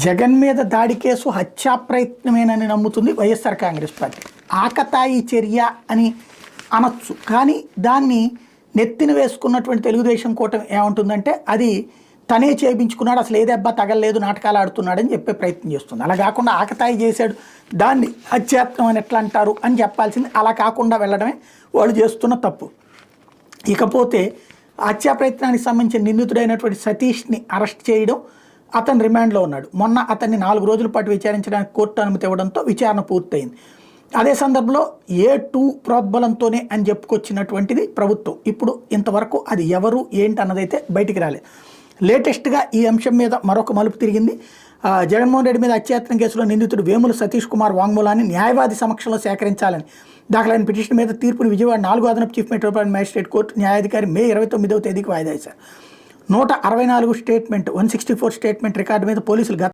జగన్ మీద దాడి కేసు హత్యా ప్రయత్నమేనని నమ్ముతుంది వైఎస్ఆర్ కాంగ్రెస్ పార్టీ. ఆకతాయి చర్య అని అనొచ్చు, కానీ దాన్ని నెత్తిన వేసుకున్నటువంటి తెలుగుదేశం కూటమి ఏమంటుందంటే అది తనే చేయించుకున్నాడు, అసలు ఏ దెబ్బ తగలలేదు, నాటకాలు ఆడుతున్నాడని చెప్పే ప్రయత్నం చేస్తుంది. అలా కాకుండా ఆకతాయి చేశాడు, దాన్ని హత్యాత్నం అని ఎట్లా అంటారు అని చెప్పాల్సింది. అలా కాకుండా వెళ్ళడమే వాళ్ళు చేస్తున్న తప్పు. ఇకపోతే హత్యా ప్రయత్నానికి సంబంధించిన నిందితుడైనటువంటి సతీష్ని అరెస్ట్ చేయడం, అతను రిమాండ్లో ఉన్నాడు. మొన్న అతన్ని 4 రోజుల పాటు విచారించడానికి కోర్టు అనుమతి ఇవ్వడంతో విచారణ పూర్తయింది. అదే సందర్భంలో A2 ప్రోద్బలంతోనే అని చెప్పుకొచ్చినటువంటిది ప్రభుత్వం. ఇప్పుడు ఇంతవరకు అది ఎవరు ఏంటి అన్నదైతే బయటికి రాలేదు. లేటెస్ట్గా ఈ అంశం మీద మరొక మలుపు తిరిగింది. జగన్మోహన్ రెడ్డి మీద హత్యాయత్నం కేసులో నిందితుడు వేముల సతీష్ కుమార్ వాంగ్మూలాన్ని న్యాయవాది సమక్షంలో సేకరించాలని దాఖలైన పిటిషన్ మీద తీర్పును విజయవాడ 4వ అదనపు చీఫ్ మెట్రోపాలిటన్ మ్యాజిస్ట్రేట్ కోర్టు న్యాయాధికారి మే 29వ తేదీకి వాయిదా వేశారు. 164 స్టేట్మెంట్ 164 స్టేట్మెంట్ రికార్డు మీద పోలీసులు